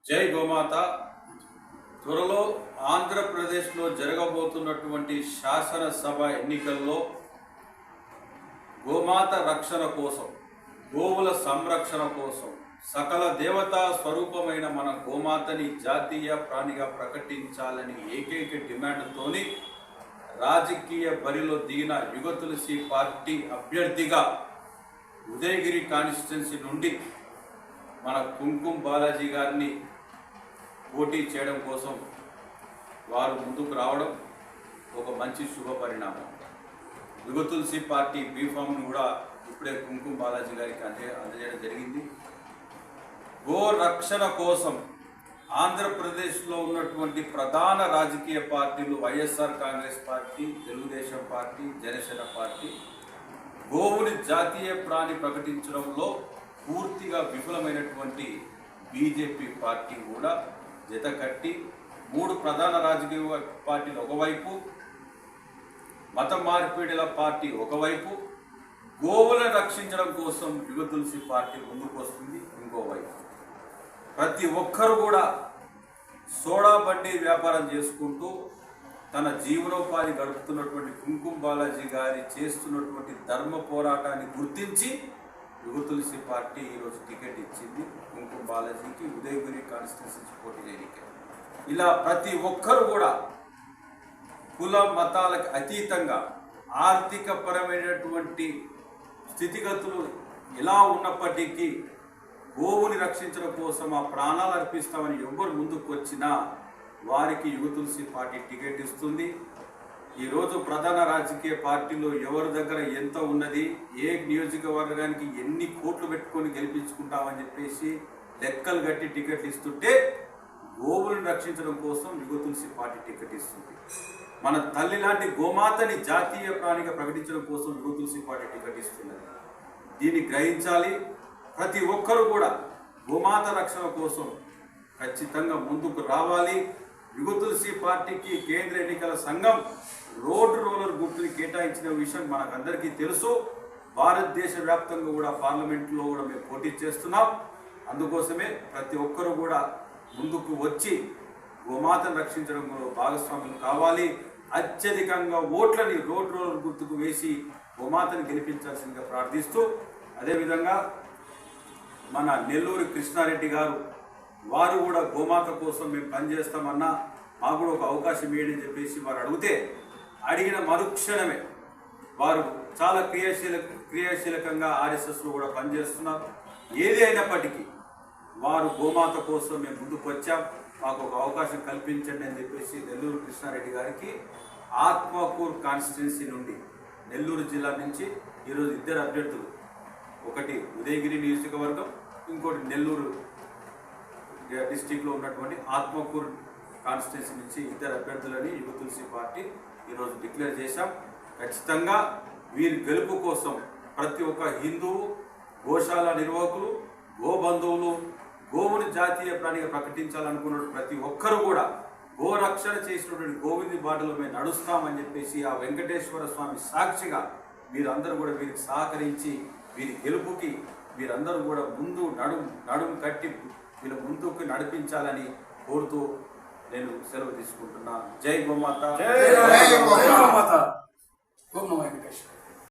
జై గోమాత. త్వరలో ఆంధ్రప్రదేశ్లో జరగబోతున్నటువంటి శాసనసభ ఎన్నికల్లో గోమాత రక్షణ కోసం, గోవుల సంరక్షణ కోసం, సకల దేవతా స్వరూపమైన మన గోమాతని జాతీయ ప్రాణిగా ప్రకటించాలని ఏకైక డిమాండ్తోని రాజకీయ బరిలో దిగిన యుగ తులసి పార్టీ అభ్యర్థిగా ఉదయగిరి కాన్స్టిట్యున్సీ నుండి మన కుంకుమ బాలాజీ గారిని పోటీ చేయడం కోసం వారు ముందుకు రావడం ఒక మంచి శుభ పరిణామం. యుగ తులసి పార్టీ బీఫామ్ను కూడా ఇప్పుడే కుంకుమ బాలాజీ గారికి అందజేయడం జరిగింది. గో రక్షణ కోసం ఆంధ్రప్రదేశ్లో ఉన్నటువంటి ప్రధాన రాజకీయ పార్టీలు YSR Congress party, Telugu Desam party, Janasena party గోవుని జాతీయ ప్రాణి ప్రకటించడంలో పూర్తిగా విఫలమైనటువంటి బీజేపీ పార్టీ కూడా జత కట్టి మూడు ప్రధాన రాజకీయ పార్టీలు ఒకవైపు, మత మార్పిడిల పార్టీ ఒకవైపు, గోవులను రక్షించడం కోసం యుగ తులసి పార్టీ ముందుకు వస్తుంది ఇంకోవైపు. ప్రతి ఒక్కరు కూడా సోడా బండి వ్యాపారం చేసుకుంటూ తన జీవనోపాధి గడుపుతున్నటువంటి కుంకుమ బాలాజీ గారి చేస్తున్నటువంటి ధర్మ పోరాటాన్ని గుర్తించి యుగ తులసి పార్టీ ఈరోజు టికెట్ ఇచ్చింది కుంకుమ బాలాజీకి ఉదయగిరి కాన్స్టిట్యున్సీ పోటీ చేయడానికి. ఇలా ప్రతి ఒక్కరు కూడా కుల మతాలకు అతీతంగా ఆర్థిక పరమైనటువంటి స్థితిగతులు ఎలా ఉన్నప్పటికీ గోవుని రక్షించడం కోసం ఆ ప్రాణాలు అర్పిస్తామని ఎవరు ముందుకు వచ్చినా వారికి యుగ తులసి పార్టీ టికెట్ ఇస్తుంది. ఈరోజు ప్రధాన రాజకీయ పార్టీలో ఎవరి దగ్గర ఎంత ఉన్నది, ఏ నియోజకవర్గానికి ఎన్ని కోట్లు పెట్టుకొని గెలిపించుకుంటామని చెప్పేసి లెక్కలు కట్టి టికెట్లు ఇస్తుంటే గోవులను రక్షించడం కోసం యుగ తులసి పార్టీ టికెట్ ఇస్తుంది. మన తల్లి లాంటి గోమాతని జాతీయ ప్రాణిగా ప్రకటించడం కోసం యుగ తులసి పార్టీ టికెట్ ఇస్తున్నది. దీన్ని గ్రహించాలి. ప్రతి ఒక్కరు కూడా గోమాత రక్షణ కోసం ఖచ్చితంగా ముందుకు రావాలి. యుగ తులసి పార్టీకి కేంద్ర ఎన్నికల సంఘం రోడ్ రోలర్ గుర్తుని కేటాయించిన విషయం మనకందరికీ తెలుసు. భారతదేశ వ్యాప్తంగా కూడా పార్లమెంట్లో కూడా మేము పోటీ చేస్తున్నాం. అందుకోసమే ప్రతి ఒక్కరూ కూడా ముందుకు వచ్చి గోమాతను రక్షించడంలో భాగస్వాములు కావాలి. అత్యధికంగా ఓట్లని రోడ్ రోలర్ గుర్తుకు వేసి గోమాతను గెలిపించాల్సిందిగా ప్రార్థిస్తూ, అదేవిధంగా మన నెల్లూరు కృష్ణారెడ్డి గారు వారు కూడా గోమాత కోసం మేము పనిచేస్తామన్నా మాకు కూడా ఒక అవకాశం ఇవ్వండి అని చెప్పేసి వారు అడిగిన మరుక్షణమే వారు చాలా క్రియాశీలకంగా ఆర్ఎస్ఎస్లో కూడా పనిచేస్తున్నారు. ఏది అయినప్పటికీ వారు గోమాత కోసం మేము ముందుకు వచ్చాం, మాకు ఒక అవకాశం కల్పించండి అని చెప్పేసి నెల్లూరు కృష్ణారెడ్డి గారికి ఆత్మకూరు కాన్స్టిట్యున్సీ నుండి నెల్లూరు జిల్లా నుంచి ఈరోజు ఇద్దరు అభ్యర్థులు, ఒకటి ఉదయగిరి నియోజకవర్గం, ఇంకోటి నెల్లూరు డిస్టిక్లో ఉన్నటువంటి ఆత్మకూరు కాన్స్టిట్యున్సీ నుంచి ఇద్దరు అభ్యర్థులని యుగ తులసి పార్టీ ఈరోజు డిక్లేర్ చేశాం. ఖచ్చితంగా వీరి గెలుపు కోసం ప్రతి ఒక్క హిందువు, గోశాల నిర్వాహకులు, గోబంధువులు గోవుని జాతీయ ప్రాణిగా ప్రకటించాలనుకున్న ప్రతి ఒక్కరు కూడా గోరక్షణ చేసినటువంటి గోవింది బాటలో మేము నడుస్తామని చెప్పేసి ఆ వెంకటేశ్వర స్వామి సాక్షిగా మీరందరూ కూడా వీరికి సహకరించి వీరి గెలుపుకి వీరందరూ కూడా ముందు నడుము కట్టి వీళ్ళు ముందుకు నడిపించాలని కోరుతూ నేను సెలవు తీసుకుంటున్నా. జై గోమాత. జై గోమాత.